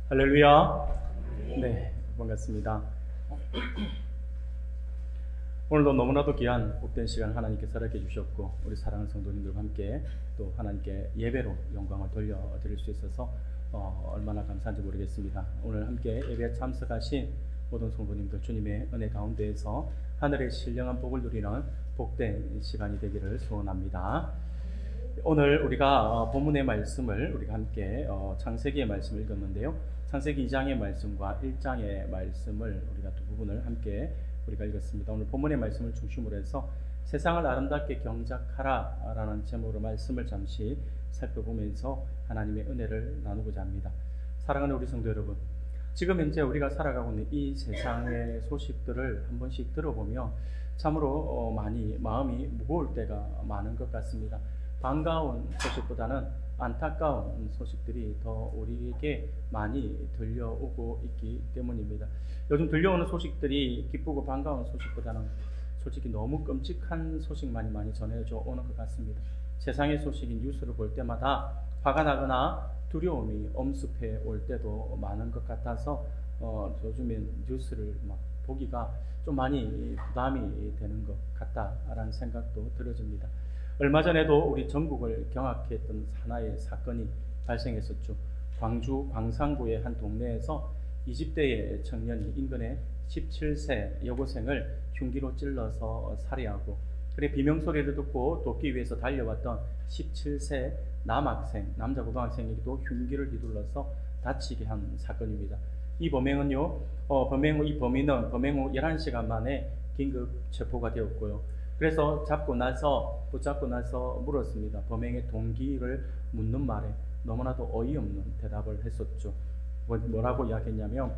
할렐루야. 네, 반갑습니다. 오늘도 너무나도 귀한 복된 시간 하나님께서 허락해 주셨고, 우리 사랑하는 성도님들과 함께 또 하나님께 예배로 영광을 돌려드릴 수 있어서 얼마나 감사한지 모르겠습니다. 오늘 함께 예배에 참석하신 모든 성도님들, 주님의 은혜 가운데에서 하늘의 신령한 복을 누리는 복된 시간이 되기를 소원합니다. 오늘 우리가 본문의 말씀을 우리가 함께 창세기의 말씀을 읽었는데요. 창세기 2장의 말씀과 1장의 말씀을 우리가 두 부분을 함께 우리가 읽었습니다. 오늘 본문의 말씀을 중심으로 해서 세상을 아름답게 경작하라 라는 제목으로 말씀을 잠시 살펴보면서 하나님의 은혜를 나누고자 합니다. 사랑하는 우리 성도 여러분, 지금 현재 우리가 살아가고 있는 이 세상의 소식들을 한 번씩 들어보며 참으로 많이 마음이 무거울 때가 많은 것 같습니다. 반가운 소식보다는 안타까운 소식들이 더 우리에게 많이 들려오고 있기 때문입니다. 요즘 들려오는 소식들이 기쁘고 반가운 소식보다는 솔직히 너무 끔찍한 소식만이 많이 전해져 오는 것 같습니다. 세상의 소식인 뉴스를 볼 때마다 화가 나거나 두려움이 엄습해 올 때도 많은 것 같아서 요즘엔 뉴스를 막 보기가 좀 많이 부담이 되는 것 같다라는 생각도 들어집니다. 얼마 전에도 우리 전국을 경악해 했던 하나의 사건이 발생했었죠. 광주 광산구의 한 동네에서 20대의 청년이 인근의 17세 여고생을 흉기로 찔러서 살해하고, 그래 비명소리를 듣고 돕기 위해서 달려왔던 17세 남학생, 남자 고등학생에게도 흉기를 휘둘러서 다치게 한 사건입니다. 이 범행은요, 이 범인은 범행 후 11시간 만에 긴급 체포가 되었고요. 그래서 붙잡고 나서 물었습니다. 범행의 동기를 묻는 말에 너무나도 어이없는 대답을 했었죠. 뭐라고 이야기했냐면,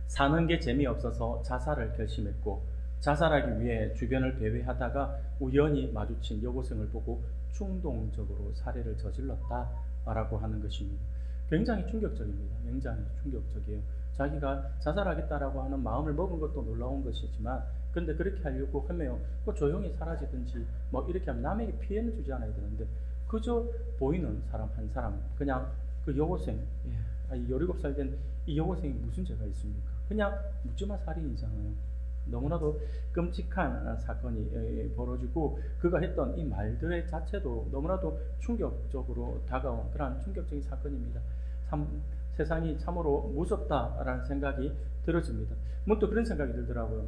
사는 게 재미없어서 자살을 결심했고, 자살하기 위해 주변을 배회하다가 우연히 마주친 여고생을 보고 충동적으로 살해를 저질렀다 라고 하는 것입니다. 굉장히 충격적입니다. 굉장히 충격적이에요. 자기가 자살하겠다라고 하는 마음을 먹은 것도 놀라운 것이지만, 근데 그렇게 하려고 하면 조용히 사라지든지 이렇게 하면 남에게 피해는 주지 않아야 되는데, 그저 보이는 사람 한 사람, 그냥 그 여고생, 17살 된 이 여고생이 무슨 죄가 있습니까? 그냥 묻지마 살인이잖아요. 너무나도 끔찍한 사건이 벌어지고, 그가 했던 이 말들의 자체도 너무나도 충격적으로 다가온 그러한 충격적인 사건입니다. 참 세상이 참으로 무섭다라는 생각이 들어집니다. 문득 그런 생각이 들더라고요.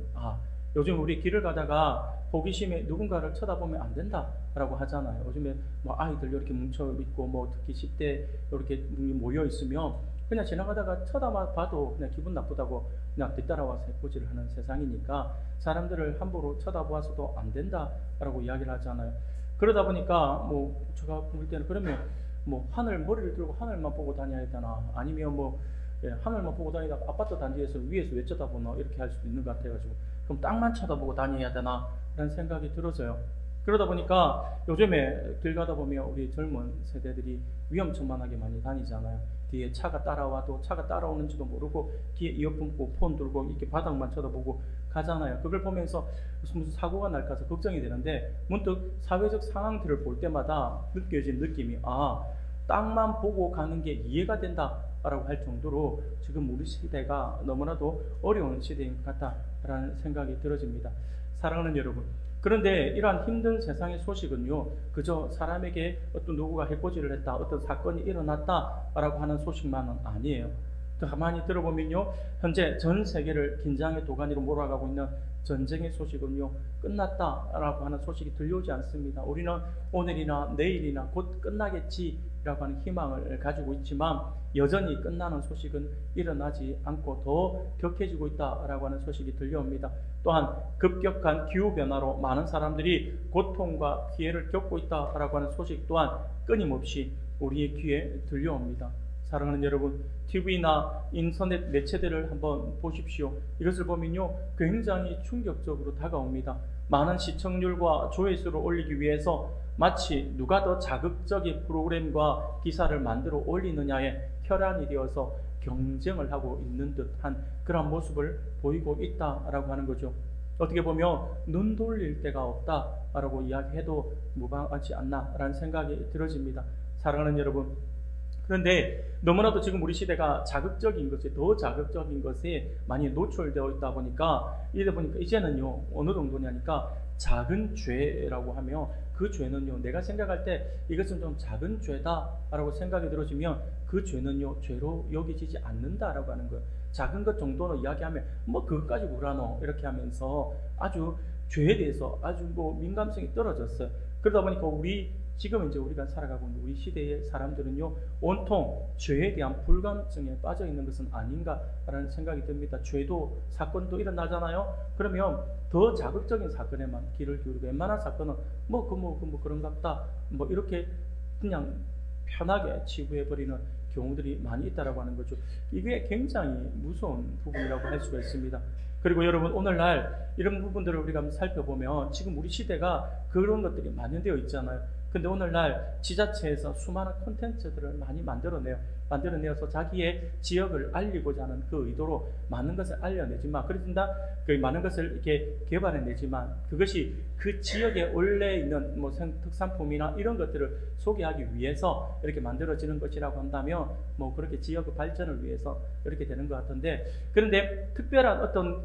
요즘 우리 길을 가다가 호기심에 누군가를 쳐다보면 안 된다라고 하잖아요. 요즘에 아이들 이렇게 뭉쳐 있고 특히 10대 이렇게 모여 있으면 그냥 지나가다가 쳐다봐도 그냥 기분 나쁘다고 그냥 뒤따라와서 해코지를 하는 세상이니까 사람들을 함부로 쳐다보아서도 안 된다라고 이야기를 하잖아요. 그러다 보니까 제가 볼 때는 그러면 머리를 들고 하늘만 보고 다녀야 되나, 아니면 하늘만 보고 다니다가 아파트 단지에서 위에서 왜 쳐다보나 이렇게 할 수도 있는 것 같아가지고, 그럼 땅만 쳐다보고 다녀야 되나 라는 생각이 들어서요. 그러다 보니까 요즘에 길 가다 보면 우리 젊은 세대들이 위험천만하게 많이 다니잖아요. 뒤에 차가 따라와도 차가 따라오는지도 모르고 뒤에 이어폰 꽂고 폰 들고 이렇게 바닥만 쳐다보고 가잖아요. 그걸 보면서 무슨 사고가 날까 해서 걱정이 되는데, 문득 사회적 상황들을 볼 때마다 느껴진 느낌이 땅만 보고 가는 게 이해가 된다라고 할 정도로 지금 우리 시대가 너무나도 어려운 시대인 것 같다라는 생각이 들어집니다. 사랑하는 여러분, 그런데 이러한 힘든 세상의 소식은요, 그저 사람에게 어떤 누구가 해코지를 했다, 어떤 사건이 일어났다라고 하는 소식만은 아니에요. 또 가만히 들어보면요, 현재 전 세계를 긴장의 도가니로 몰아가고 있는 전쟁의 소식은요, 끝났다라고 하는 소식이 들려오지 않습니다. 우리는 오늘이나 내일이나 곧 끝나겠지라고 하는 희망을 가지고 있지만, 여전히 끝나는 소식은 일어나지 않고 더 격해지고 있다라고 하는 소식이 들려옵니다. 또한 급격한 기후변화로 많은 사람들이 고통과 피해를 겪고 있다라고 하는 소식 또한 끊임없이 우리의 귀에 들려옵니다. 사랑하는 여러분, TV나 인터넷 매체들을 한번 보십시오. 이것을 보면요, 굉장히 충격적으로 다가옵니다. 많은 시청률과 조회수를 올리기 위해서 마치 누가 더 자극적인 프로그램과 기사를 만들어 올리느냐에 혈안이 되어서 경쟁을 하고 있는 듯한 그런 모습을 보이고 있다라고 하는 거죠. 어떻게 보면 눈 돌릴 데가 없다라고 이야기해도 무방하지 않나라는 생각이 들어집니다. 사랑하는 여러분, 그런데 너무나도 지금 우리 시대가 자극적인 것에 더 자극적인 것에 많이 노출되어 있다 보니까 이러다 보니까 이제는요 어느 정도냐니까 작은 죄라고 하며 그 죄는요 내가 생각할 때 이것은 좀 작은 죄다라고 생각이 들어지면 그 죄는요 죄로 여기지지 않는다라고 하는 거예요. 작은 것 정도는 이야기하면 뭐 그것까지 뭐라노 이렇게 하면서 아주 죄에 대해서 아주 뭐 민감성이 떨어졌어요. 그러다 보니까 지금 이제 우리가 살아가고 있는 우리 시대의 사람들은요 온통 죄에 대한 불감증에 빠져 있는 것은 아닌가라는 생각이 듭니다. 죄도 사건도 일어나잖아요. 그러면 더 자극적인 사건에만 귀를 기울이고 웬만한 사건은 그런갑다 뭐 이렇게 그냥 편하게 치부해버리는 경우들이 많이 있다라고 하는 거죠. 이게 굉장히 무서운 부분이라고 할 수가 있습니다. 그리고 여러분 오늘날 이런 부분들을 우리가 한번 살펴보면 지금 우리 시대가 그런 것들이 만연되어 있잖아요. 근데 오늘날 지자체에서 수많은 콘텐츠들을 많이 만들어내어서 자기의 지역을 알리고자 하는 그 의도로 많은 것을 알려내지만 그렇습니다. 그 많은 것을 이렇게 개발해내지만 그것이 그 지역에 원래 있는 뭐 특산품이나 이런 것들을 소개하기 위해서 이렇게 만들어지는 것이라고 한다면 뭐 그렇게 지역 발전을 위해서 이렇게 되는 것 같은데 그런데 특별한 어떤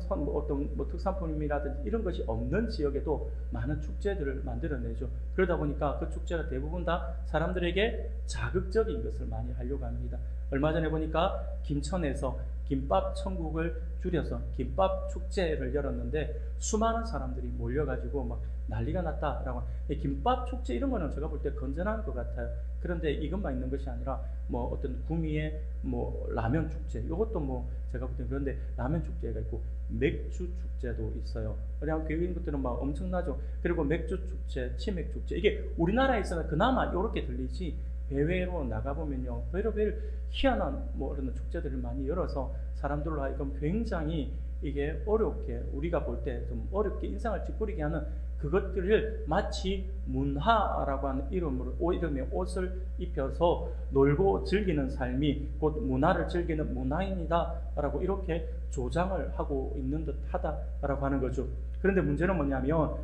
특산품이라든지 이런 것이 없는 지역에도 많은 축제들을 만들어내죠. 그러다 보니까 그 축제가 대부분 다 사람들에게 자극적인 것을 많이 하려고 합니다. 얼마 전에 보니까 김천에서 김밥 천국을 줄여서 김밥 축제를 열었는데 수많은 사람들이 몰려가지고 막 난리가 났다라고. 김밥 축제 이런 거는 제가 볼 때 건전한 것 같아요. 그런데 이것만 있는 것이 아니라 뭐 어떤 구미의 뭐 라면 축제 이것도 뭐 제가 볼 때 그런데 라면 축제가 있고 맥주 축제도 있어요. 그냥 교육인 것들은 막 엄청나죠. 그리고 맥주 축제, 치맥 축제 이게 우리나라에서는 그나마 이렇게 들리지 해외로 나가보면요 별의별 희한한 뭐 이런 축제들을 많이 열어서 사람들로 하여금 굉장히 이게 어렵게 우리가 볼 때 좀 어렵게 인상을 찌푸리게 하는 그것들을 마치 문화라고 하는 이름의 옷을 입혀서 놀고 즐기는 삶이 곧 문화를 즐기는 문화인이다 라고 이렇게 조장을 하고 있는 듯 하다라고 하는 거죠. 그런데 문제는 뭐냐면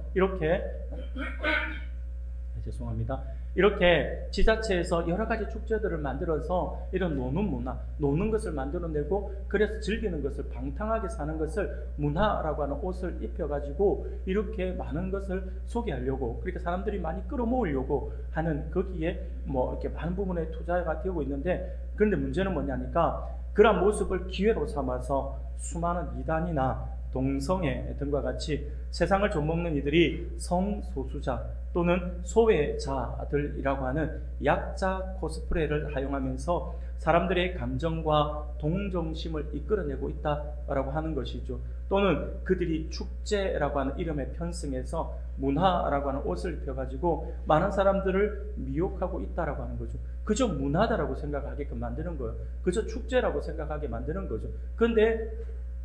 이렇게 지자체에서 여러 가지 축제들을 만들어서 이런 노는 문화, 노는 것을 만들어내고 그래서 즐기는 것을 방탕하게 사는 것을 문화라고 하는 옷을 입혀가지고 이렇게 많은 것을 소개하려고 그렇게 사람들이 많이 끌어모으려고 하는 거기에 뭐 이렇게 많은 부분에 투자가 되고 있는데 그런데 문제는 뭐냐니까 그런 모습을 기회로 삼아서 수많은 이단이나 동성애 등과 같이 세상을 좀먹는 이들이 성소수자 또는 소외자들이라고 하는 약자 코스프레를 사용하면서 사람들의 감정과 동정심을 이끌어내고 있다라고 하는 것이죠. 또는 그들이 축제라고 하는 이름에 편승해서 문화라고 하는 옷을 입혀가지고 많은 사람들을 미혹하고 있다라고 하는 거죠. 그저 문화다라고 생각하게끔 만드는 거예요. 그저 축제라고 생각하게 만드는 거죠. 그런데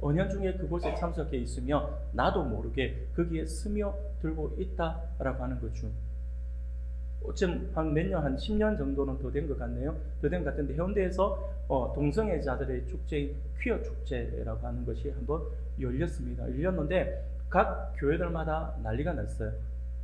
언연중에 그곳에 참석해 있으며 나도 모르게 거기에 스며들고 있다라고 하는 거죠. 어쩜 한 몇 년, 한 10년 정도는 더 된 것 같네요. 더 된 것 같은데 해운대에서 동성애자들의 축제인 퀴어 축제라고 하는 것이 한번 열렸는데 각 교회들마다 난리가 났어요.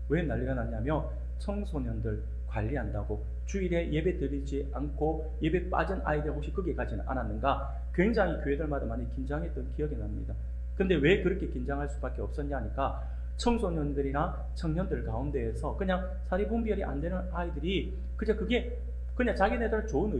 왜 난리가 났냐면 청소년들 관리한다고 주일에 예배 드리지 않고 예배 빠진 아이들 혹시 거기에 가지는 않았는가 굉장히 교회들마다 많이 긴장했던 기억이 납니다. 근데 왜 그렇게 긴장할 수밖에 없었냐니까 청소년들이나 청년들 가운데에서 그냥 사리분별이 안 되는 아이들이 그냥 자기네들 좋은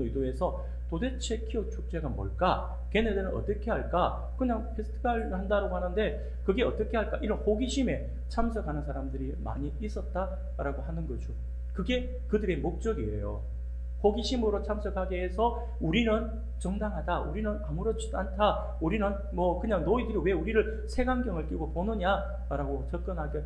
의도에서 도대체 퀴어 축제가 뭘까? 걔네들은 어떻게 할까? 그냥 페스티벌 한다고 하는데 그게 어떻게 할까? 이런 호기심에 참석하는 사람들이 많이 있었다라고 하는 거죠. 그게 그들의 목적이에요. 호기심으로 참석하게 해서 우리는 정당하다, 우리는 아무렇지도 않다, 우리는 뭐 그냥 너희들이 왜 우리를 색안경을 끼고 보느냐라고 접근하게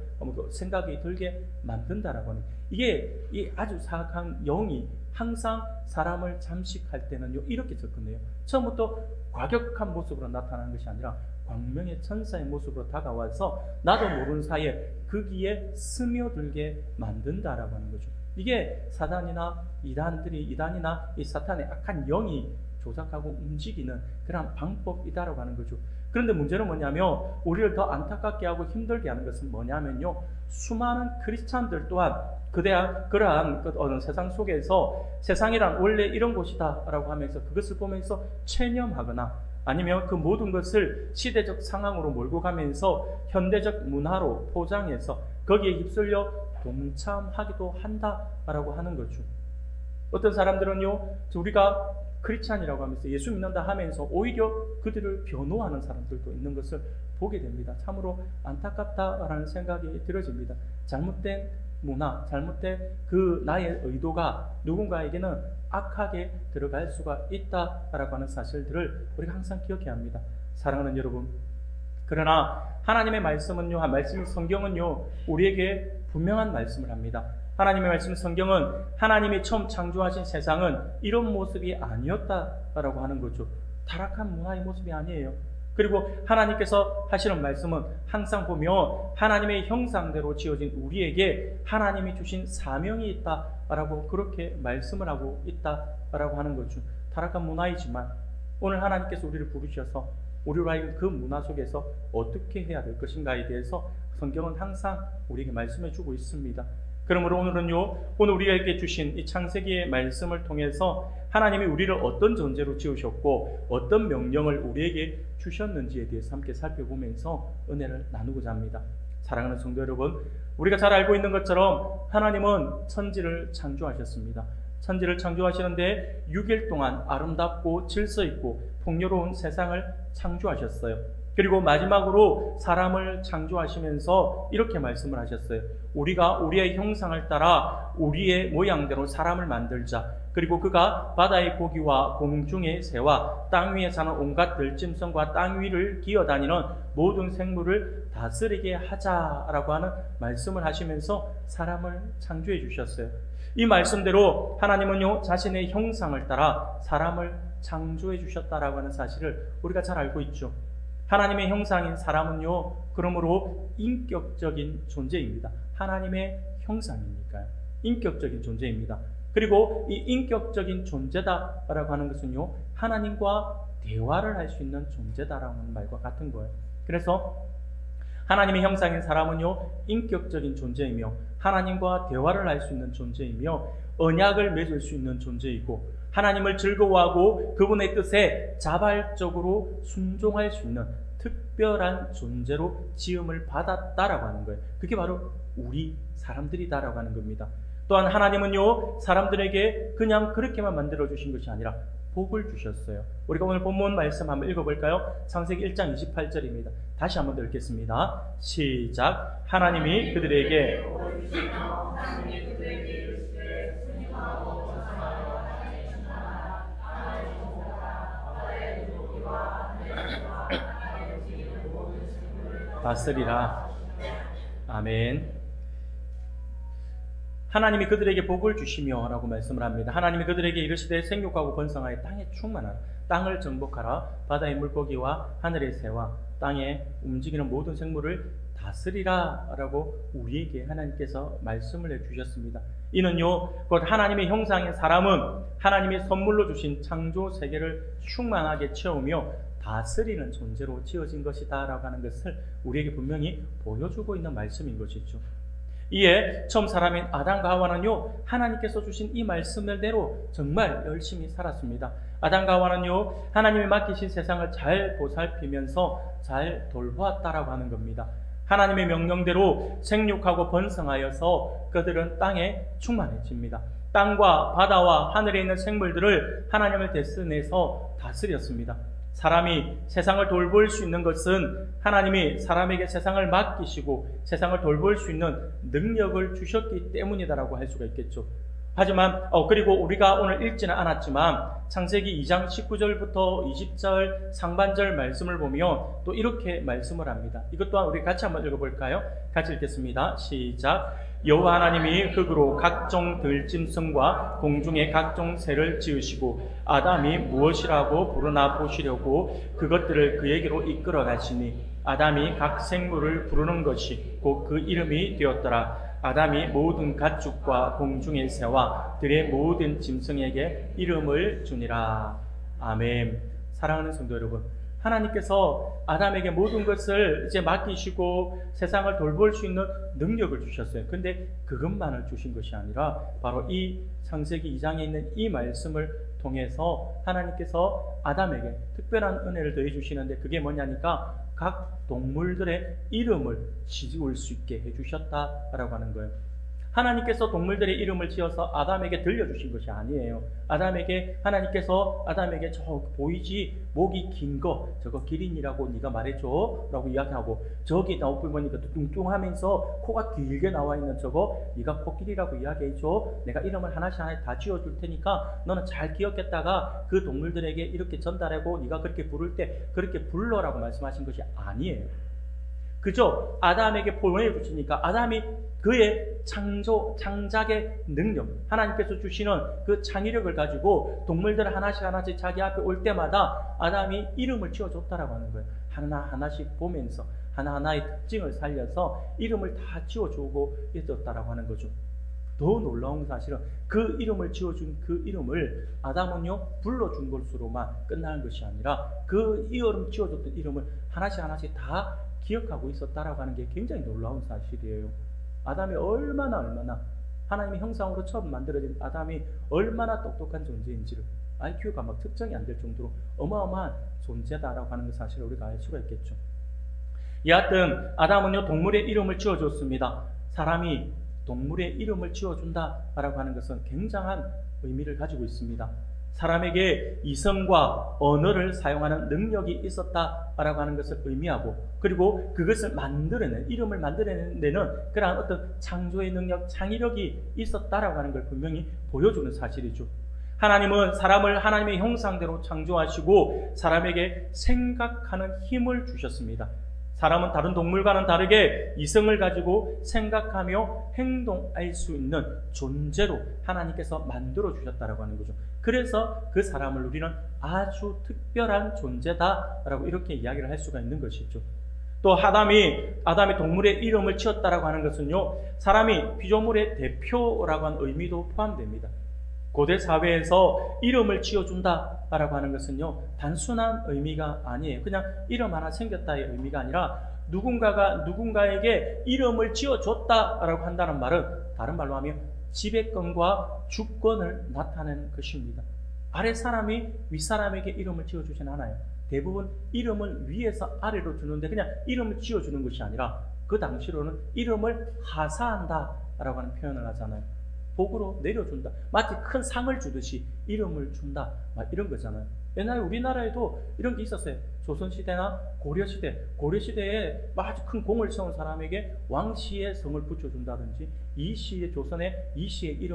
생각이 들게 만든다라고 하는 이게 이 아주 사악한 영이 항상 사람을 잠식할 때는요 이렇게 접근해요. 처음부터 과격한 모습으로 나타나는 것이 아니라 광명의 천사의 모습으로 다가와서 나도 모르는 사이에 거기에 스며들게 만든다라고 하는 거죠. 이게 사단이나 이단이나 이 사탄의 악한 영이 조작하고 움직이는 그런 방법이다라고 하는 거죠. 그런데 문제는 뭐냐면 우리를 더 안타깝게 하고 힘들게 하는 것은 뭐냐면요, 수많은 크리스찬들 또한 그러한 어느 세상 속에서 세상이란 원래 이런 곳이다 라고 하면서 그것을 보면서 체념하거나 아니면 그 모든 것을 시대적 상황으로 몰고 가면서 현대적 문화로 포장해서 거기에 휩쓸려 동참하기도 한다라고 하는 거죠. 어떤 사람들은요, 우리가 크리스찬이라고 하면서 예수 믿는다 하면서 오히려 그들을 변호하는 사람들도 있는 것을 보게 됩니다. 참으로 안타깝다라는 생각이 들어집니다. 잘못된 문화, 잘못된 그 나의 의도가 누군가에게는 악하게 들어갈 수가 있다라고 하는 사실들을 우리가 항상 기억해야 합니다. 사랑하는 여러분, 그러나 하나님의 말씀은요, 말씀 성경은요, 우리에게 분명한 말씀을 합니다. 하나님의 말씀 성경은 하나님이 처음 창조하신 세상은 이런 모습이 아니었다라고 하는 거죠. 타락한 문화의 모습이 아니에요. 그리고 하나님께서 하시는 말씀은 항상 보면 하나님의 형상대로 지어진 우리에게 하나님이 주신 사명이 있다라고 그렇게 말씀을 하고 있다라고 하는 거죠. 타락한 문화이지만 오늘 하나님께서 우리를 부르셔서 우리로 하여금 그 문화 속에서 어떻게 해야 될 것인가에 대해서 성경은 항상 우리에게 말씀해 주고 있습니다. 그러므로 오늘은요, 오늘 우리에게 주신 이 창세기의 말씀을 통해서 하나님이 우리를 어떤 존재로 지으셨고 어떤 명령을 우리에게 주셨는지에 대해서 함께 살펴보면서 은혜를 나누고자 합니다. 사랑하는 성도 여러분, 우리가 잘 알고 있는 것처럼 하나님은 천지를 창조하셨습니다. 천지를 창조하시는데 6일 동안 아름답고 질서 있고 풍요로운 세상을 창조하셨어요. 그리고 마지막으로 사람을 창조하시면서 이렇게 말씀을 하셨어요. 우리가 우리의 형상을 따라 우리의 모양대로 사람을 만들자. 그리고 그가 바다의 고기와 공중의 새와 땅 위에 사는 온갖 들짐승과 땅 위를 기어다니는 모든 생물을 다스리게 하자라고 하는 말씀을 하시면서 사람을 창조해 주셨어요. 이 말씀대로 하나님은요, 자신의 형상을 따라 사람을 창조해 주셨다라고 하는 사실을 우리가 잘 알고 있죠. 하나님의 형상인 사람은요, 그러므로 인격적인 존재입니다. 하나님의 형상이니까요. 인격적인 존재입니다. 그리고 이 인격적인 존재다라고 하는 것은요, 하나님과 대화를 할 수 있는 존재다라는 말과 같은 거예요. 그래서 하나님의 형상인 사람은요, 인격적인 존재이며 하나님과 대화를 할 수 있는 존재이며 언약을 맺을 수 있는 존재이고 하나님을 즐거워하고 그분의 뜻에 자발적으로 순종할 수 있는 특별한 존재로 지음을 받았다라고 하는 거예요. 그게 바로 우리 사람들이다라고 하는 겁니다. 또한 하나님은요, 사람들에게 그냥 그렇게만 만들어주신 것이 아니라 복을 주셨어요. 우리가 오늘 본문 말씀 한번 읽어볼까요? 창세기 1장 28절입니다. 다시 한번 더 읽겠습니다. 시작. 하나님이 그들에게 다스리라. 아멘. 하나님이 그들에게 복을 주시며 라고 말씀을 합니다. 하나님이 그들에게 이르시되 생육하고 번성하여 땅에 충만하라. 땅을 정복하라. 바다의 물고기와 하늘의 새와 땅에 움직이는 모든 생물을 다스리라 라고 우리에게 하나님께서 말씀을 해주셨습니다. 이는요, 곧 하나님의 형상인 사람은 하나님이 선물로 주신 창조 세계를 충만하게 채우며 다스리는 존재로 지어진 것이다 라고 하는 것을 우리에게 분명히 보여주고 있는 말씀인 것이죠. 이에 처음 사람인 아담과 하와는요, 하나님께서 주신 이 말씀대로 정말 열심히 살았습니다. 아담과 하와는요, 하나님이 맡기신 세상을 잘 보살피면서 잘 돌보았다라고 하는 겁니다. 하나님의 명령대로 생육하고 번성하여서 그들은 땅에 충만해집니다. 땅과 바다와 하늘에 있는 생물들을 하나님을 대신해서 다스렸습니다. 사람이 세상을 돌볼 수 있는 것은 하나님이 사람에게 세상을 맡기시고 세상을 돌볼 수 있는 능력을 주셨기 때문이다라고 할 수가 있겠죠. 하지만 그리고 우리가 오늘 읽지는 않았지만 창세기 2장 19절부터 20절 상반절 말씀을 보면 또 이렇게 말씀을 합니다. 이것 또한 우리 같이 한번 읽어볼까요? 같이 읽겠습니다. 시작. 여호와 하나님이 흙으로 각종 들짐승과 공중의 각종 새를 지으시고 아담이 무엇이라고 부르나 보시려고 그것들을 그에게로 이끌어 가시니 아담이 각 생물을 부르는 것이 곧 그 이름이 되었더라. 아담이 모든 가축과 공중의 새와 들의 모든 짐승에게 이름을 주니라. 아멘. 사랑하는 성도 여러분, 하나님께서 아담에게 모든 것을 이제 맡기시고 세상을 돌볼 수 있는 능력을 주셨어요. 근데 그것만을 주신 것이 아니라 바로 이 창세기 2장에 있는 이 말씀을 통해서 하나님께서 아담에게 특별한 은혜를 더해 주시는데, 그게 뭐냐니까 각 동물들의 이름을 지을 수 있게 해주셨다라고 하는 거예요. 하나님께서 동물들의 이름을 지어서 아담에게 들려주신 것이 아니에요. 하나님께서 아담에게 저 보이지 목이 긴 거 저거 기린이라고 네가 말해줘 라고 이야기하고, 저기 나무꾼 보니까 뚱뚱하면서 코가 길게 나와 있는 저거 네가 코끼리라고 이야기해줘, 내가 이름을 하나씩 다 지어줄 테니까 너는 잘 기억했다가 그 동물들에게 이렇게 전달하고 네가 그렇게 부를 때 그렇게 불러라고 말씀하신 것이 아니에요. 그저 아담에게 보내주시니까 아담이 그의 창작의 능력, 하나님께서 주시는 그 창의력을 가지고 동물들 하나씩 자기 앞에 올 때마다 아담이 이름을 지어줬다라고 하는 거예요. 하나하나씩 보면서 하나하나의 특징을 살려서 이름을 다 지어주고 있었다라고 하는 거죠. 더 놀라운 사실은 그 이름을 지어준 그 이름을 아담은요 불러준 것으로만 끝나는 것이 아니라 그 이름 지어줬던 이름을 하나씩 다 기억하고 있었다라고 하는 게 굉장히 놀라운 사실이에요. 아담이 얼마나 하나님의 형상으로 처음 만들어진 아담이 얼마나 똑똑한 존재인지를 IQ가 막 측정이 안 될 정도로 어마어마한 존재다라고 하는 그 사실을 우리가 알 수가 있겠죠. 여하튼 아담은요 동물의 이름을 지어줬습니다. 사람이 동물의 이름을 지어준다라고 하는 것은 굉장한 의미를 가지고 있습니다. 사람에게 이성과 언어를 사용하는 능력이 있었다라고 하는 것을 의미하고, 그리고 그것을 이름을 만들어내는 데는 그러한 어떤 창조의 능력, 창의력이 있었다라고 하는 걸 분명히 보여주는 사실이죠. 하나님은 사람을 하나님의 형상대로 창조하시고 사람에게 생각하는 힘을 주셨습니다. 사람은 다른 동물과는 다르게 이성을 가지고 생각하며 행동할 수 있는 존재로 하나님께서 만들어 주셨다라고 하는 거죠. 그래서 그 사람을 우리는 아주 특별한 존재다라고 이렇게 이야기를 할 수가 있는 것이죠. 또 아담이 동물의 이름을 지었다라고 하는 것은요, 사람이 피조물의 대표라고 하는 의미도 포함됩니다. 고대 사회에서 이름을 지어준다라고 하는 것은요 단순한 의미가 아니에요. 그냥 이름 하나 생겼다의 의미가 아니라 누군가에게 이름을 지어줬다라고 한다는 말은 다른 말로 하면 지배권과 주권을 나타내는 것입니다. 아래 사람이 윗 사람에게 이름을 지어주진 않아요. 대부분 이름을 위에서 아래로 주는데 그냥 이름을 지어주는 것이 아니라 그 당시로는 이름을 하사한다라고 하는 표현을 하잖아요. 복으로 내려준다. 마치 큰 상을 주듯이 이름을 준다. 막 이런 거잖아요. 옛날에 우리나라에도 이런 게 있었어요. 조선시대나 고려시대에 아주 큰 공을 세운 사람에게 왕씨의 성을 붙여준다든지 조선의 이씨의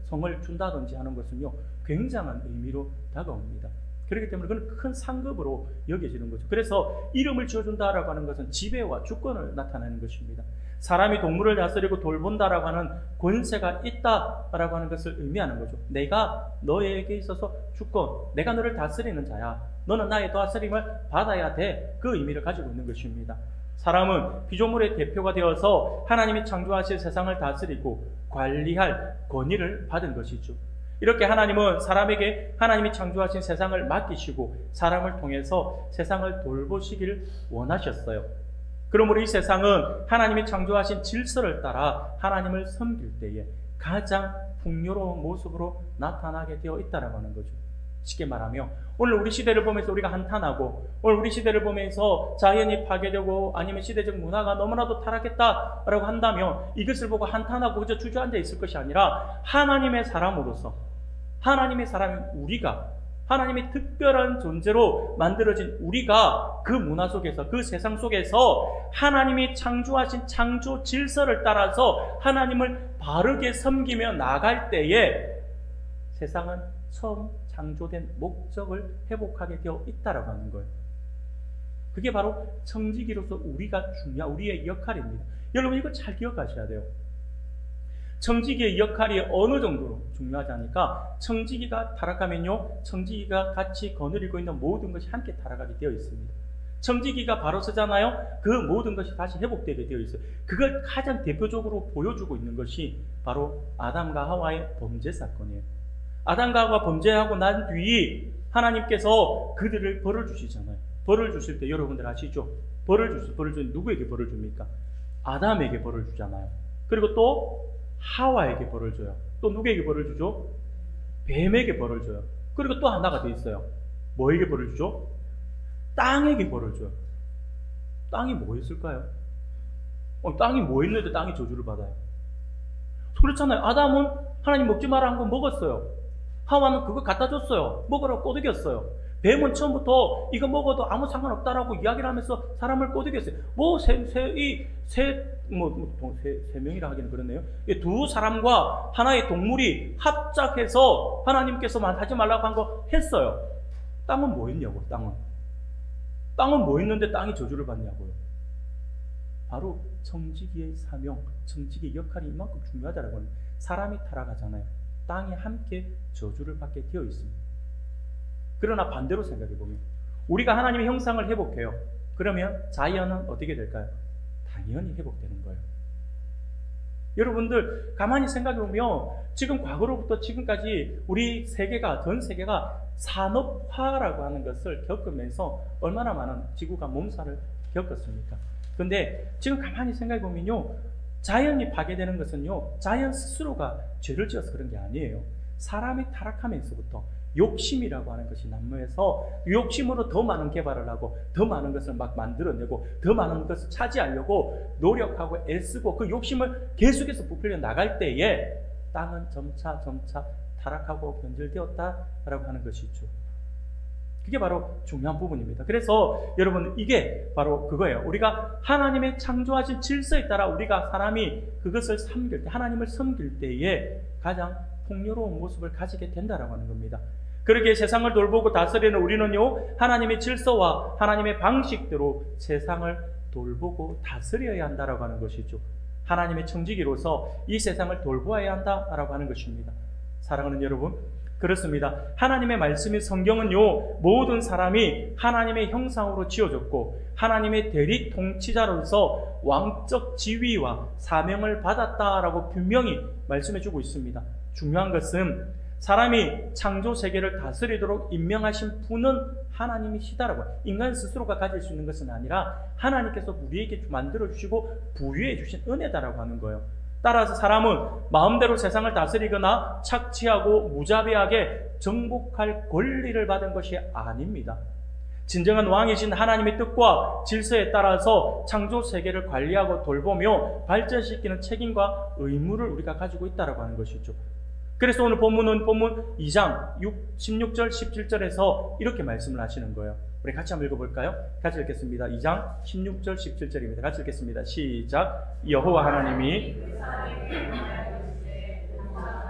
성을 준다든지 하는 것은요 굉장한 의미로 다가옵니다. 그렇기 때문에 그건 큰 상급으로 여겨지는 거죠. 그래서 이름을 지어준다라고 하는 것은 지배와 주권을 나타내는 것입니다. 사람이 동물을 다스리고 돌본다라고 하는 권세가 있다라고 하는 것을 의미하는 거죠. 내가 너에게 있어서 주권, 내가 너를 다스리는 자야. 너는 나의 다스림을 받아야 돼. 그 의미를 가지고 있는 것입니다. 사람은 피조물의 대표가 되어서 하나님이 창조하신 세상을 다스리고 관리할 권위를 받은 것이죠. 이렇게 하나님은 사람에게 하나님이 창조하신 세상을 맡기시고 사람을 통해서 세상을 돌보시길 원하셨어요. 그러므로 이 세상은 하나님이 창조하신 질서를 따라 하나님을 섬길 때에 가장 풍요로운 모습으로 나타나게 되어 있다고 하는 거죠. 쉽게 말하면 오늘 우리 시대를 보면서 우리가 한탄하고, 오늘 우리 시대를 보면서 자연이 파괴되고 아니면 시대적 문화가 너무나도 타락했다라고 한다면 이것을 보고 한탄하고 그저 주저앉아 있을 것이 아니라 하나님의 사람으로서, 하나님의 사람인 우리가, 하나님의 특별한 존재로 만들어진 우리가 그 문화 속에서, 그 세상 속에서 하나님이 창조하신 창조 질서를 따라서 하나님을 바르게 섬기며 나갈 때에 세상은 처음 창조된 목적을 회복하게 되어 있다라고 하는 거예요. 그게 바로 청지기로서 우리의 역할입니다. 여러분 이거 잘 기억하셔야 돼요. 청지기의 역할이 어느 정도로 중요하지 않으니까 청지기가 타락하면요 청지기가 같이 거느리고 있는 모든 것이 함께 타락하게 되어 있습니다. 청지기가 바로 서잖아요. 그 모든 것이 다시 회복되게 되어 있어요. 그걸 가장 대표적으로 보여주고 있는 것이 바로 아담과 하와의 범죄 사건이에요. 아담과 하와가 범죄하고 난 뒤 하나님께서 그들을 벌을 주시잖아요. 벌을 주실 때 여러분들 아시죠? 벌을 주실 누구에게 벌을 줍니까? 아담에게 벌을 주잖아요. 그리고 또 하와에게 벌을 줘요. 또 누구에게 벌을 주죠? 뱀에게 벌을 줘요. 그리고 또 하나가 더 있어요. 뭐에게 벌을 주죠? 땅에게 벌을 줘요. 땅이 뭐 했을까요? 땅이 뭐 했는데 땅이 저주를 받아요? 그렇잖아요. 아담은 하나님 먹지 마라 한 거 먹었어요. 하와는 그거 갖다 줬어요. 먹으라고 꼬드겼어요. 뱀은 처음부터 이거 먹어도 아무 상관없다라고 이야기를 하면서 사람을 꼬드겼어요. 세 명이라 하기는 그렇네요. 이 두 사람과 하나의 동물이 합작해서 하나님께서만 하지 말라고 한 거 했어요. 땅은 뭐 했냐고, 땅은 뭐 했는데 땅이 저주를 받냐고요. 바로 청지기의 사명, 청지기의 역할이 이만큼 중요하다라고 하는, 사람이 타락하잖아요. 땅이 함께 저주를 받게 되어 있습니다. 그러나 반대로 생각해보면 우리가 하나님의 형상을 회복해요. 그러면 자연은 어떻게 될까요? 당연히 회복되는 거예요. 여러분들 가만히 생각해보면 지금 과거로부터 지금까지 우리 세계가, 전 세계가 산업화라고 하는 것을 겪으면서 얼마나 많은 지구가 몸살을 겪었습니까? 그런데 지금 가만히 생각해보면요, 자연이 파괴되는 것은요, 자연 스스로가 죄를 지어서 그런 게 아니에요. 사람이 타락하면서부터 욕심이라고 하는 것이 난무해서 욕심으로 더 많은 개발을 하고 더 많은 것을 막 만들어내고 더 많은 것을 차지하려고 노력하고 애쓰고 그 욕심을 계속해서 부풀려 나갈 때에 땅은 점차 타락하고 변질되었다라고 하는 것이죠. 그게 바로 중요한 부분입니다. 그래서 여러분, 이게 바로 그거예요. 우리가 하나님의 창조하신 질서에 따라 우리가 사람이 그것을 섬길 때, 하나님을 섬길 때에 가장 풍요로운 모습을 가지게 된다라고 하는 겁니다. 그렇게 세상을 돌보고 다스리는 우리는요, 하나님의 질서와 하나님의 방식대로 세상을 돌보고 다스려야 한다라고 하는 것이죠. 하나님의 청지기로서 이 세상을 돌보아야 한다라고 하는 것입니다. 사랑하는 여러분, 그렇습니다. 하나님의 말씀인 성경은요, 모든 사람이 하나님의 형상으로 지어졌고 하나님의 대리 통치자로서 왕적 지위와 사명을 받았다라고 분명히 말씀해주고 있습니다. 중요한 것은 사람이 창조 세계를 다스리도록 임명하신 분은 하나님이시다라고, 인간 스스로가 가질 수 있는 것은 아니라 하나님께서 우리에게 만들어주시고 부유해 주신 은혜다라고 하는 거예요. 따라서 사람은 마음대로 세상을 다스리거나 착취하고 무자비하게 정복할 권리를 받은 것이 아닙니다. 진정한 왕이신 하나님의 뜻과 질서에 따라서 창조 세계를 관리하고 돌보며 발전시키는 책임과 의무를 우리가 가지고 있다고 하는 것이죠. 그래서 오늘 본문 2장 16절 17절에서 이렇게 말씀을 하시는 거예요. 우리 같이 한번 읽어볼까요? 같이 읽겠습니다. 2장 16절 17절입니다. 같이 읽겠습니다. 시작. 여호와 하나님이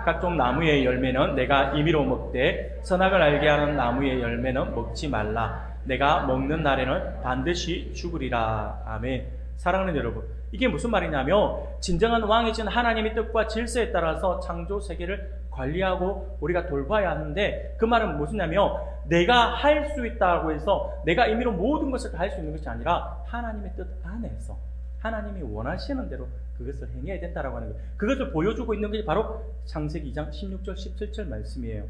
각종 나무의 열매는 내가 임의로 먹되 선악을 알게 하는 나무의 열매는 먹지 말라. 내가 먹는 날에는 반드시 죽으리라. 아멘. 사랑하는 여러분, 이게 무슨 말이냐면 진정한 왕이신 하나님의 뜻과 질서에 따라서 창조 세계를 관리하고 우리가 돌봐야 하는데, 그 말은 무엇이냐면 내가 할 수 있다고 해서 내가 임의로 모든 것을 다 할 수 있는 것이 아니라 하나님의 뜻 안에서 하나님이 원하시는 대로 그것을 행해야 된다라고 하는 거예요. 그것을 보여주고 있는 것이 바로 창세기 2장 16절 17절 말씀이에요.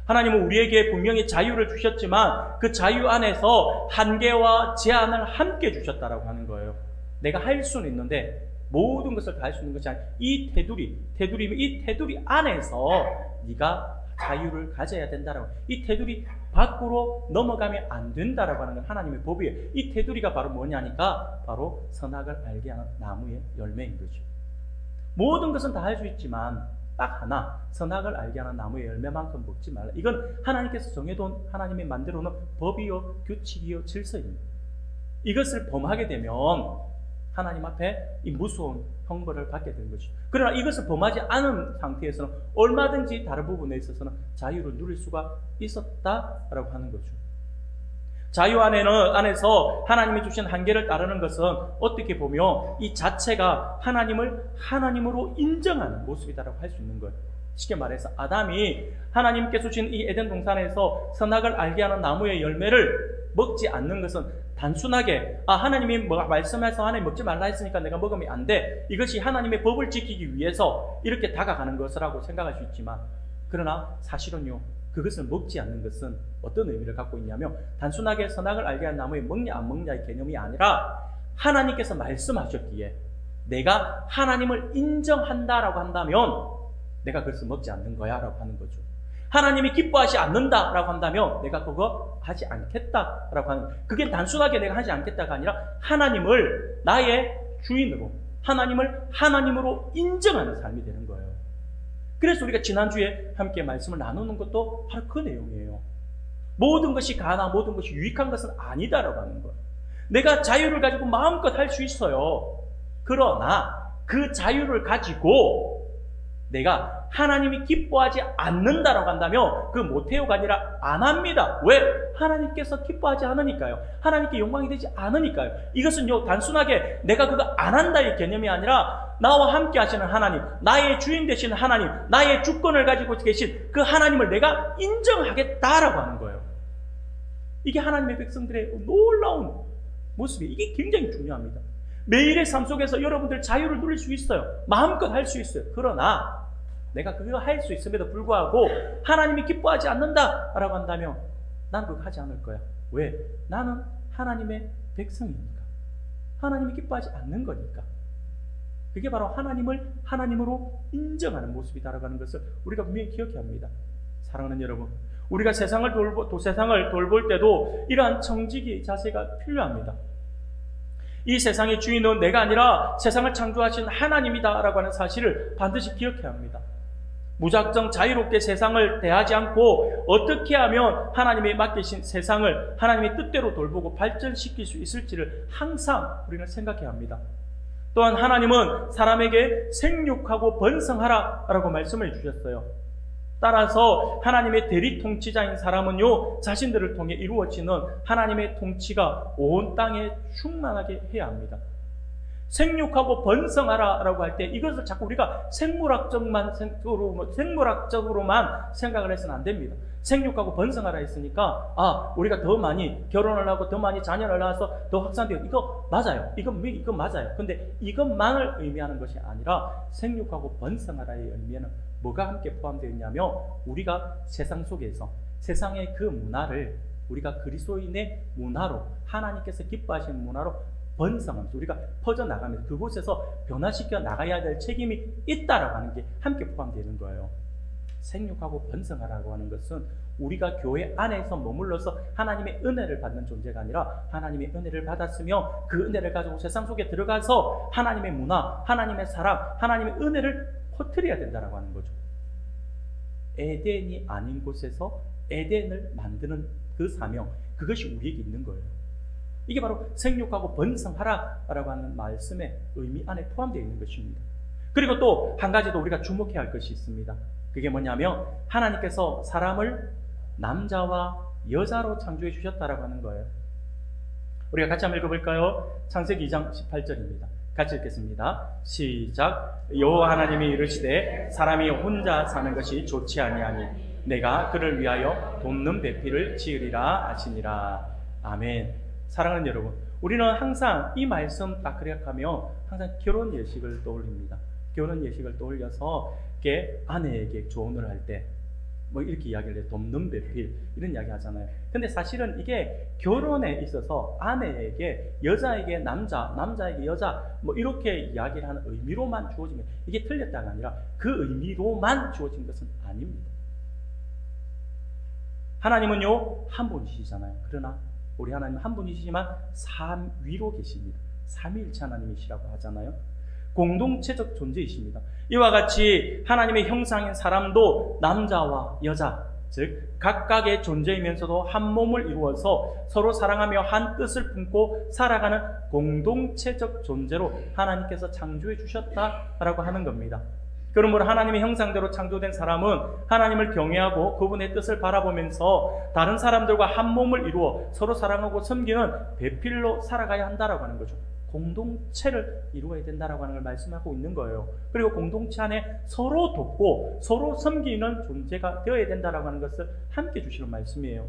하나님은 우리에게 분명히 자유를 주셨지만 그 자유 안에서 한계와 제한을 함께 주셨다라고 하는 거예요. 내가 할 수는 있는데 모든 것을 다 할 수 있는 것이 아니라 이 테두리 안에서 네가 자유를 가져야 된다라고, 이 테두리 밖으로 넘어가면 안 된다라고 하는 건 하나님의 법이에요. 이 테두리가 바로 뭐냐니까 바로 선악을 알게 하는 나무의 열매인 거죠. 모든 것은 다 할 수 있지만 딱 하나, 선악을 알게 하는 나무의 열매만큼 먹지 말라. 이건 하나님께서 정해둔, 하나님이 만들어 놓은 법이요 규칙이요 질서입니다. 이것을 범하게 되면 하나님 앞에 이 무서운 형벌을 받게 되는 것이죠. 그러나 이것을 범하지 않은 상태에서는 얼마든지 다른 부분에 있어서는 자유를 누릴 수가 있었다라고 하는 거죠. 자유 안에서 하나님이 주신 한계를 따르는 것은 어떻게 보면 이 자체가 하나님을 하나님으로 인정하는 모습이다라고 할 수 있는 거예요. 쉽게 말해서 아담이 하나님께서 주신 이 에덴 동산에서 선악을 알게 하는 나무의 열매를 먹지 않는 것은 단순하게 하나님이 말씀해서 하나님 먹지 말라 했으니까 내가 먹으면 안 돼, 이것이 하나님의 법을 지키기 위해서 이렇게 다가가는 것이라고 생각할 수 있지만, 그러나 사실은요, 그것을 먹지 않는 것은 어떤 의미를 갖고 있냐면, 단순하게 선악을 알게 한 나무에 먹냐 안 먹냐의 개념이 아니라, 하나님께서 말씀하셨기에 내가 하나님을 인정한다라고 한다면 내가 그것을 먹지 않는 거야 라고 하는 거죠. 하나님이 기뻐하지 않는다라고 한다면 내가 그거 하지 않겠다라고 하는, 그게 단순하게 내가 하지 않겠다가 아니라 하나님을 나의 주인으로, 하나님을 하나님으로 인정하는 삶이 되는 거예요. 그래서 우리가 지난주에 함께 말씀을 나누는 것도 바로 그 내용이에요. 모든 것이 가나 모든 것이 유익한 것은 아니다라고 하는 거예요. 내가 자유를 가지고 마음껏 할 수 있어요. 그러나 그 자유를 가지고 내가 하나님이 기뻐하지 않는다라고 한다면 그 못해요가 아니라 안 합니다. 왜? 하나님께서 기뻐하지 않으니까요. 하나님께 영광이 되지 않으니까요. 이것은요, 단순하게 내가 그거 안 한다의 개념이 아니라 나와 함께 하시는 하나님, 나의 주인 되시는 하나님, 나의 주권을 가지고 계신 그 하나님을 내가 인정하겠다라고 하는 거예요. 이게 하나님의 백성들의 놀라운 모습이에요. 이게 굉장히 중요합니다. 매일의 삶 속에서 여러분들 자유를 누릴 수 있어요. 마음껏 할 수 있어요. 그러나 내가 그거 할 수 있음에도 불구하고 하나님이 기뻐하지 않는다라고 한다면 난 그거 하지 않을 거야. 왜? 나는 하나님의 백성이니까. 하나님이 기뻐하지 않는 거니까. 그게 바로 하나님을 하나님으로 인정하는 모습이다라고 하는 것을 우리가 분명히 기억해야 합니다. 사랑하는 여러분, 우리가 세상을 돌볼 때도 이러한 청지기 자세가 필요합니다. 이 세상의 주인은 내가 아니라 세상을 창조하신 하나님이다라고 하는 사실을 반드시 기억해야 합니다. 무작정 자유롭게 세상을 대하지 않고 어떻게 하면 하나님이 맡기신 세상을 하나님의 뜻대로 돌보고 발전시킬 수 있을지를 항상 우리는 생각해야 합니다. 또한 하나님은 사람에게 생육하고 번성하라라고 말씀을 주셨어요. 따라서 하나님의 대리 통치자인 사람은요, 자신들을 통해 이루어지는 하나님의 통치가 온 땅에 충만하게 해야 합니다. 생육하고 번성하라라고 할 때 이것을 자꾸 우리가 생물학적으로만 생각을 해서는 안 됩니다. 생육하고 번성하라 했으니까 우리가 더 많이 결혼을 하고 더 많이 자녀를 낳아서 더 확산되어, 이거 맞아요. 이거 맞아요. 근데 이것만을 의미하는 것이 아니라 생육하고 번성하라의 의미에는 뭐가 함께 포함되어 있냐면, 우리가 세상 속에서 세상의 그 문화를 우리가 그리스도인의 문화로, 하나님께서 기뻐하시는 문화로 번성하면서 우리가 퍼져나가면서 그곳에서 변화시켜 나가야 될 책임이 있다라고 하는 게 함께 포함되는 거예요. 생육하고 번성하라고 하는 것은 우리가 교회 안에서 머물러서 하나님의 은혜를 받는 존재가 아니라 하나님의 은혜를 받았으며 그 은혜를 가지고 세상 속에 들어가서 하나님의 문화, 하나님의 사랑, 하나님의 은혜를 퍼뜨려야 된다라고 하는 거죠. 에덴이 아닌 곳에서 에덴을 만드는 그 사명, 그것이 우리에게 있는 거예요. 이게 바로 생육하고 번성하라라고 하는 말씀의 의미 안에 포함되어 있는 것입니다. 그리고 또 한 가지 더 우리가 주목해야 할 것이 있습니다. 그게 뭐냐면, 하나님께서 사람을 남자와 여자로 창조해 주셨다라고 하는 거예요. 우리가 같이 한번 읽어볼까요? 창세기 2장 18절입니다. 같이 읽겠습니다. 시작. 여호와 하나님이 이르시되 사람이 혼자 사는 것이 좋지 아니하니 내가 그를 위하여 돋는 배필을 지으리라 하시니라. 아멘. 사랑하는 여러분, 우리는 항상 이 말씀 딱 생각하면 항상 결혼 예식을 떠올립니다. 결혼 예식을 떠올려서 이렇게 아내에게 조언을 할 때 뭐 이렇게 이야기를 해요. 돕는 배필, 이런 이야기 하잖아요. 근데 사실은 이게 결혼에 있어서 아내에게 여자에게 남자, 남자에게 여자 뭐 이렇게 이야기를 하는 의미로만 주어지면 이게 틀렸다가 아니라 그 의미로만 주어진 것은 아닙니다. 하나님은요 한 분이시잖아요. 그러나 우리 하나님은 한 분이시지만 삼위로 계십니다. 삼위일체 하나님이시라고 하잖아요. 공동체적 존재이십니다. 이와 같이 하나님의 형상인 사람도 남자와 여자, 즉 각각의 존재이면서도 한 몸을 이루어서 서로 사랑하며 한 뜻을 품고 살아가는 공동체적 존재로 하나님께서 창조해 주셨다라고 하는 겁니다. 그러므로 하나님의 형상대로 창조된 사람은 하나님을 경외하고 그분의 뜻을 바라보면서 다른 사람들과 한 몸을 이루어 서로 사랑하고 섬기는 배필로 살아가야 한다라고 하는 거죠. 공동체를 이루어야 된다라고 하는 걸 말씀하고 있는 거예요. 그리고 공동체 안에 서로 돕고 서로 섬기는 존재가 되어야 된다라고 하는 것을 함께 주시는 말씀이에요.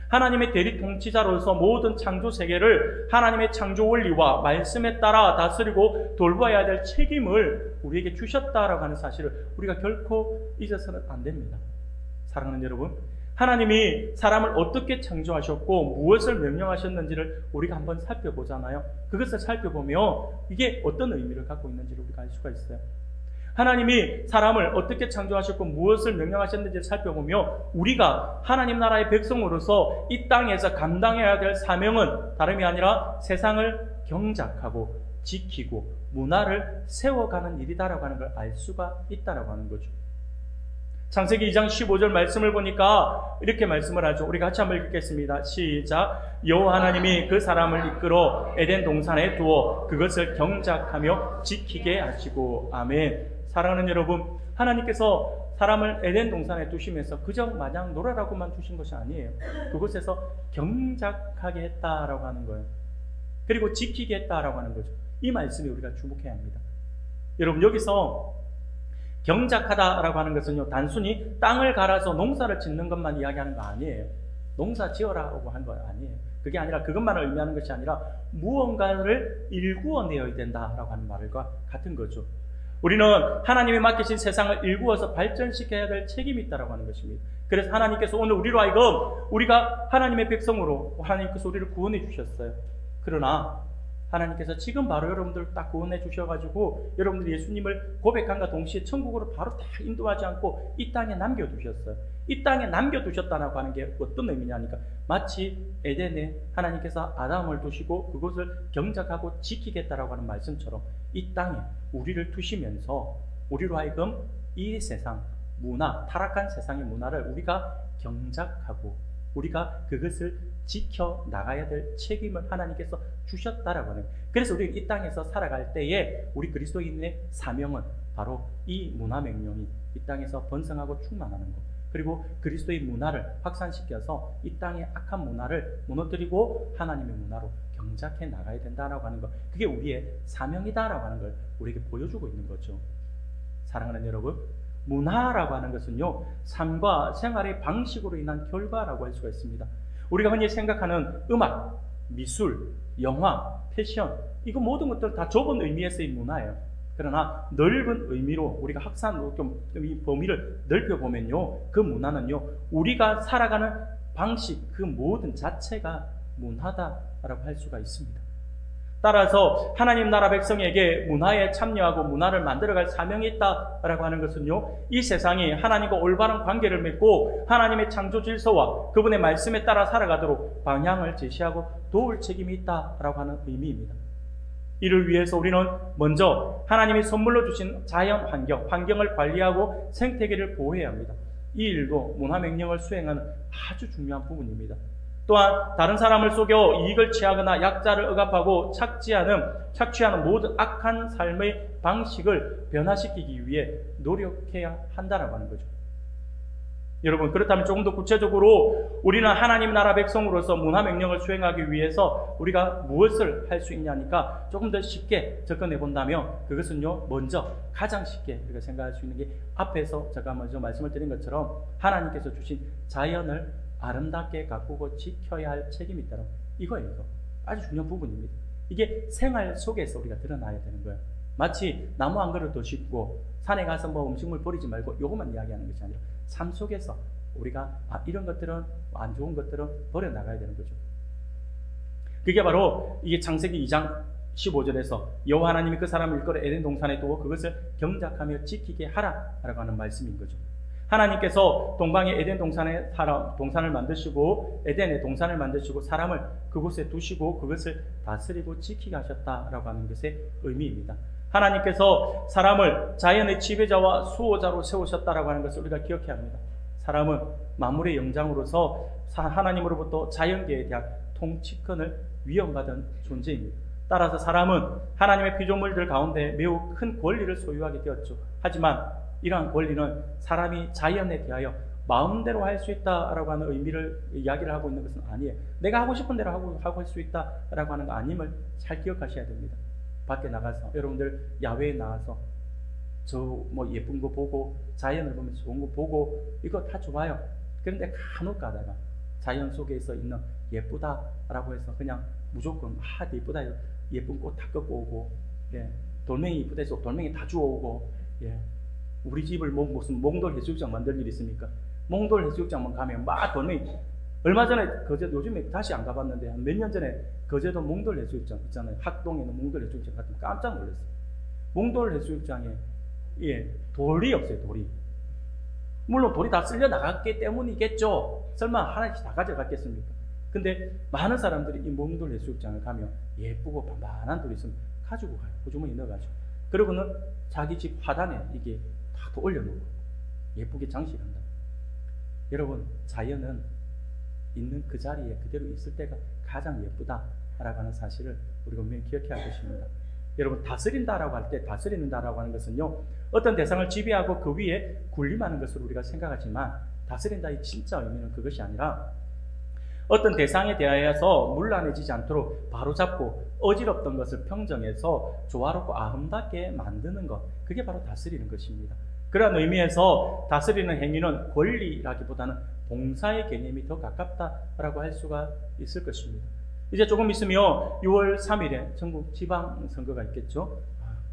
하나님의 대리 통치자로서 모든 창조 세계를 하나님의 창조 원리와 말씀에 따라 다스리고 돌봐야 될 책임을 우리에게 주셨다라고 하는 사실을 우리가 결코 잊어서는 안 됩니다. 사랑하는 여러분, 하나님이 사람을 어떻게 창조하셨고 무엇을 명령하셨는지를 우리가 한번 살펴보잖아요. 그것을 살펴보면 이게 어떤 의미를 갖고 있는지를 우리가 알 수가 있어요. 하나님이 사람을 어떻게 창조하셨고 무엇을 명령하셨는지를 살펴보면 우리가 하나님 나라의 백성으로서 이 땅에서 감당해야 될 사명은 다름이 아니라 세상을 경작하고 지키고 문화를 세워가는 일이다라고 하는 걸 알 수가 있다라고 하는 거죠. 창세기 2장 15절 말씀을 보니까 이렇게 말씀을 하죠. 우리 같이 한번 읽겠습니다. 시작. 여호와 하나님이 그 사람을 이끌어 에덴 동산에 두어 그것을 경작하며 지키게 하시고. 아멘. 사랑하는 여러분, 하나님께서 사람을 에덴 동산에 두시면서 그저 마냥 놀아라고만 두신 것이 아니에요. 그곳에서 경작하게 했다라고 하는 거예요. 그리고 지키게 했다라고 하는 거죠. 이 말씀에 우리가 주목해야 합니다. 여러분, 여기서 경작하다라고 하는 것은요, 단순히 땅을 갈아서 농사를 짓는 것만 이야기하는 거 아니에요. 농사 지어라고 한 거 아니에요. 그게 아니라 그것만을 의미하는 것이 아니라 무언가를 일구어내야 된다라고 하는 말과 같은 거죠. 우리는 하나님이 맡기신 세상을 일구어서 발전시켜야 될 책임이 있다라고 하는 것입니다. 그래서 하나님께서 오늘 우리로 하여금 우리가 하나님의 백성으로 하나님께서 우리를 구원해 주셨어요. 그러나 하나님께서 지금 바로 여러분들 딱 구원해 주셔가지고 여러분들이 예수님을 고백함과 동시에 천국으로 바로 다 인도하지 않고 이 땅에 남겨두셨어요. 이 땅에 남겨두셨다라고 하는 게 어떤 의미냐니까 마치 에덴에 하나님께서 아담을 두시고 그것을 경작하고 지키겠다라고 하는 말씀처럼 이 땅에 우리를 두시면서 우리로 하여금 이 세상 문화, 타락한 세상의 문화를 우리가 경작하고 우리가 그것을 지켜 나가야 될 책임을 하나님께서 주셨다라고 하는 거예요. 그래서 우리 이 땅에서 살아갈 때에 우리 그리스도인의 사명은 바로 이 문화 명령이 이 땅에서 번성하고 충만하는 것, 그리고 그리스도의 문화를 확산시켜서 이 땅의 악한 문화를 무너뜨리고 하나님의 문화로 경작해 나가야 된다라고 하는 것, 그게 우리의 사명이다라고 하는 걸 우리에게 보여주고 있는 거죠. 사랑하는 여러분, 문화라고 하는 것은요, 삶과 생활의 방식으로 인한 결과라고 할 수가 있습니다. 우리가 흔히 생각하는 음악, 미술, 영화, 패션, 이거 모든 것들 다 좁은 의미에서의 문화예요. 그러나 넓은 의미로 우리가 확산으로 좀 이 범위를 넓혀보면요, 그 문화는요, 우리가 살아가는 방식, 그 모든 자체가 문화다라고 할 수가 있습니다. 따라서 하나님 나라 백성에게 문화에 참여하고 문화를 만들어갈 사명이 있다라고 하는 것은요, 이 세상이 하나님과 올바른 관계를 맺고 하나님의 창조 질서와 그분의 말씀에 따라 살아가도록 방향을 제시하고 도울 책임이 있다라고 하는 의미입니다. 이를 위해서 우리는 먼저 하나님이 선물로 주신 자연 환경을 관리하고 생태계를 보호해야 합니다. 이 일도 문화 명령을 수행하는 아주 중요한 부분입니다. 또한 다른 사람을 속여 이익을 취하거나 약자를 억압하고 착취하는 모든 악한 삶의 방식을 변화시키기 위해 노력해야 한다라고 하는 거죠. 여러분, 그렇다면 조금 더 구체적으로 우리는 하나님 나라 백성으로서 문화 명령을 수행하기 위해서 우리가 무엇을 할 수 있냐니까 조금 더 쉽게 접근해 본다면 그것은요, 먼저 가장 쉽게 우리가 생각할 수 있는 게 앞에서 제가 먼저 말씀을 드린 것처럼 하나님께서 주신 자연을 아름답게 가꾸고 지켜야 할 책임이 있다는 이거예요. 이거 아주 중요한 부분입니다. 이게 생활 속에서 우리가 드러나야 되는 거예요. 마치 나무 한 그루 더 심고 산에 가서 뭐 음식물 버리지 말고 요것만 이야기하는 것이 아니라 삶 속에서 우리가 이런 것들은 안 좋은 것들은 버려나가야 되는 거죠. 그게 바로 이게 창세기 2장 15절에서 여호와 하나님이 그 사람을 이끌어 에덴 동산에 두고 그것을 경작하며 지키게 하라라고 하는 말씀인 거죠. 하나님께서 동방의 에덴 동산을 만드시고 에덴의 동산을 만드시고 사람을 그곳에 두시고 그것을 다스리고 지키게 하셨다라고 하는 것의 의미입니다. 하나님께서 사람을 자연의 지배자와 수호자로 세우셨다라고 하는 것을 우리가 기억해야 합니다. 사람은 만물의 영장으로서 하나님으로부터 자연계에 대한 통치권을 위임받은 존재입니다. 따라서 사람은 하나님의 피조물들 가운데 매우 큰 권리를 소유하게 되었죠. 하지만 이러한 권리는 사람이 자연에 대하여 마음대로 할 수 있다라고 하는 의미를 이야기를 하고 있는 것은 아니에요. 내가 하고 싶은 대로 하고 할 수 있다라고 하는 거 아님을 잘 기억하셔야 됩니다. 밖에 나가서 여러분들 야외에 나가서 저 뭐 예쁜 거 보고 자연을 보면서 좋은 거 보고 이거 다 좋아요. 그런데 간혹 가다가 자연 속에서 있는 예쁘다라고 해서 그냥 무조건 예쁘다, 예쁜 꽃 다 꺾고 오고, 예, 돌멩이 이쁘다 해서 돌멩이 다 주워오고, 예, 우리 집을 무슨 몽돌 해수욕장 만들 일 있습니까? 몽돌 해수욕장만 가면 막 돌멩이. 얼마 전에 거제도, 요즘에 다시 안 가봤는데 한 몇 년 전에 거제도 몽돌 해수욕장 있잖아요. 학동에 있는 몽돌 해수욕장 갔더니 깜짝 놀랐어요. 몽돌 해수욕장에 돌이 없어요. 돌이. 물론 돌이 다 쓸려 나갔기 때문이겠죠. 설마 하나씩 다 가져갔겠습니까? 근데 많은 사람들이 이 몽돌 해수욕장을 가면 예쁘고 반반한 돌이 있으면 가지고 가요. 호주머니에 넣어가지고. 그러고는 자기 집 화단에 이게 다 올려놓고 예쁘게 장식한다. 여러분, 자연은 있는 그 자리에 그대로 있을 때가 가장 예쁘다라고 하는 사실을 우리가 분명히 기억해야 할 것입니다. 여러분, 다스린다라고 할 때, 다스린다라고 하는 것은요, 어떤 대상을 지배하고 그 위에 군림하는 것으로 우리가 생각하지만, 다스린다의 진짜 의미는 그것이 아니라 어떤 대상에 대하여서 문란해지지 않도록 바로잡고 어지럽던 것을 평정해서 조화롭고 아름답게 만드는 것, 그게 바로 다스리는 것입니다. 그러한 의미에서 다스리는 행위는 권리라기보다는 봉사의 개념이 더 가깝다라고 할 수가 있을 것입니다. 이제 조금 있으면 6월 3일에 전국 지방선거가 있겠죠.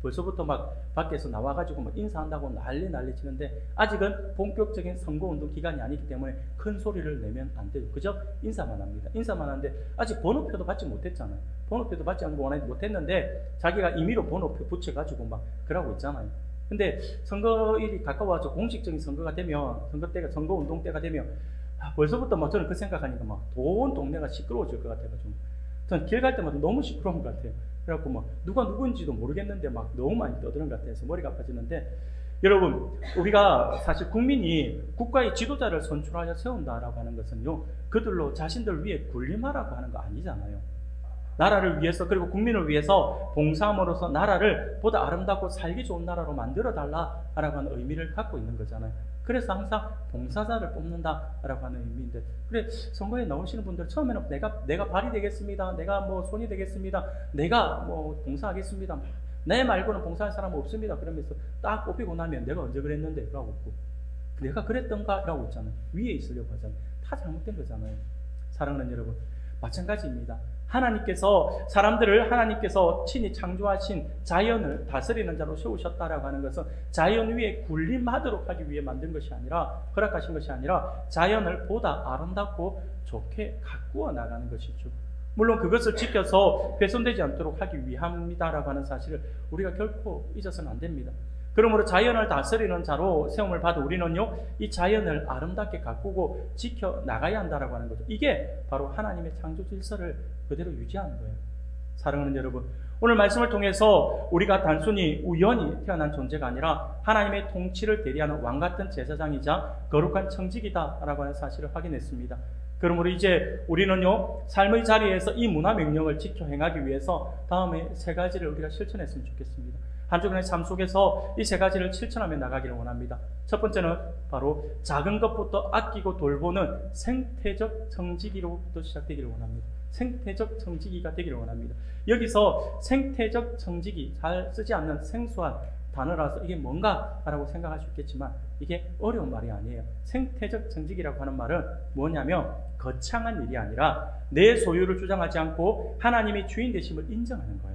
벌써부터 막 밖에서 나와가지고 막 인사한다고 난리 치는데 아직은 본격적인 선거운동 기간이 아니기 때문에 큰 소리를 내면 안 돼요. 그죠? 인사만 합니다. 인사만 하는데 아직 번호표도 받지 못했잖아요. 번호표도 받지 못했는데 자기가 임의로 번호표 붙여가지고 막 그러고 있잖아요. 근데 선거일이 가까워서 공식적인 선거가 되면, 선거운동 때가 되면 벌써부터 막 저는 그 생각하니까 막 온 동네가 시끄러워질 것 같아가지고 저는 길 갈 때마다 너무 시끄러운 것 같아요. 그래갖고 막 누가 누군지도 모르겠는데 막 너무 많이 떠드는 것 같아서 머리가 아파지는데, 여러분, 우리가 사실 국민이 국가의 지도자를 선출하여 세운다라고 하는 것은요, 그들로 자신들 위해 군림하라고 하는 거 아니잖아요. 나라를 위해서, 그리고 국민을 위해서 봉사함으로써 나라를 보다 아름답고 살기 좋은 나라로 만들어 달라라고 하는 의미를 갖고 있는 거잖아요. 그래서 항상 봉사자를 뽑는다라고 하는 의미인데, 그래, 선거에 나오시는 분들 처음에는 내가 발이 되겠습니다, 내가 뭐 손이 되겠습니다, 내가 뭐 봉사하겠습니다, 내 말고는 봉사할 사람은 없습니다, 그러면서 딱 뽑히고 나면 내가 언제 그랬는데 라고 웃고, 내가 그랬던가 라고 웃잖아요. 위에 있으려고 하잖아요. 다 잘못된 거잖아요. 사랑하는 여러분, 마찬가지입니다. 하나님께서 친히 창조하신 자연을 다스리는 자로 세우셨다라고 하는 것은 자연 위에 군림하도록 하기 위해 만든 것이 아니라, 허락하신 것이 아니라 자연을 보다 아름답고 좋게 가꾸어 나가는 것이죠. 물론 그것을 지켜서 훼손되지 않도록 하기 위함이다라고 하는 사실을 우리가 결코 잊어서는 안 됩니다. 그러므로 자연을 다스리는 자로 세움을 받은 우리는요, 이 자연을 아름답게 가꾸고 지켜 나가야 한다라고 하는 거죠. 이게 바로 하나님의 창조 질서를 그대로 유지하는 거예요. 사랑하는 여러분, 오늘 말씀을 통해서 우리가 단순히 우연히 태어난 존재가 아니라 하나님의 통치를 대리하는 왕같은 제사장이자 거룩한 청지기다라고 하는 사실을 확인했습니다. 그러므로 이제 우리는요, 삶의 자리에서 이 문화 명령을 지켜 행하기 위해서 다음에 세 가지를 우리가 실천했으면 좋겠습니다. 한 주간의 삶 속에서 이 세 가지를 실천하며 나가기를 원합니다. 첫 번째는 바로 작은 것부터 아끼고 돌보는 생태적 청지기로부터 시작되기를 원합니다. 생태적 청지기가 되기를 원합니다. 여기서 생태적 청지기, 잘 쓰지 않는 생소한 단어라서 이게 뭔가라고 생각할 수 있겠지만 이게 어려운 말이 아니에요. 생태적 청지기라고 하는 말은 뭐냐면 거창한 일이 아니라 내 소유를 주장하지 않고 하나님의 주인 되심을 인정하는 거예요.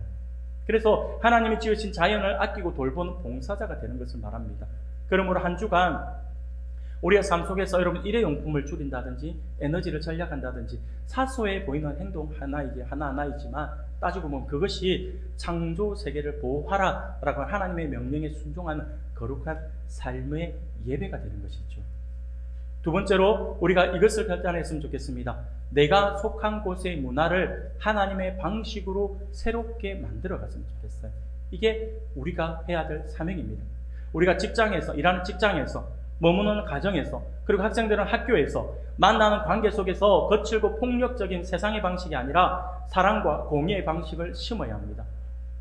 그래서 하나님이 지으신 자연을 아끼고 돌보는 봉사자가 되는 것을 말합니다. 그러므로 한 주간 우리의 삶 속에서 여러분 일회용품을 줄인다든지 에너지를 절약한다든지 사소해 보이는 행동 하나하나이지만 따지고 보면 그것이 창조 세계를 보호하라라고 하나님의 명령에 순종하는 거룩한 삶의 예배가 되는 것이죠. 두 번째로 우리가 이것을 결단했으면 좋겠습니다. 내가 속한 곳의 문화를 하나님의 방식으로 새롭게 만들어갔으면 좋겠어요. 이게 우리가 해야 될 사명입니다. 우리가 직장에서, 일하는 직장에서, 머무는 가정에서, 그리고 학생들은 학교에서 만나는 관계 속에서 거칠고 폭력적인 세상의 방식이 아니라 사랑과 공의의 방식을 심어야 합니다.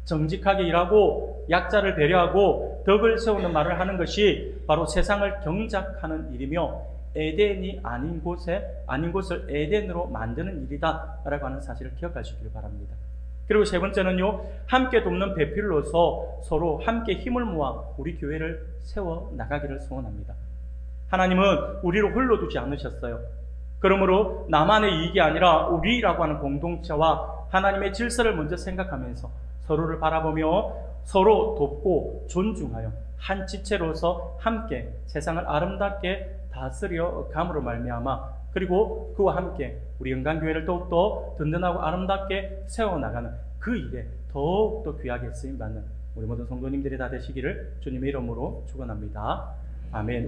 정직하게 일하고 약자를 배려하고 덕을 세우는 말을 하는 것이 바로 세상을 경작하는 일이며 에덴이 아닌 곳을 에덴으로 만드는 일이다라고 하는 사실을 기억하시길 바랍니다. 그리고 세 번째는요, 함께 돕는 배필로서 서로 함께 힘을 모아 우리 교회를 세워 나가기를 소원합니다. 하나님은 우리를 홀로 두지 않으셨어요. 그러므로 나만의 이익이 아니라 우리라고 하는 공동체와 하나님의 질서를 먼저 생각하면서 서로를 바라보며 서로 돕고 존중하여 한 지체로서 함께 세상을 아름답게 다스려 감으로 말미암아 그리고 그와 함께 우리 영광교회를 더욱더 든든하고 아름답게 세워나가는 그 일에 더욱더 귀하게 쓰임받는 우리 모든 성도님들이 다 되시기를 주님의 이름으로 축원합니다. 아멘.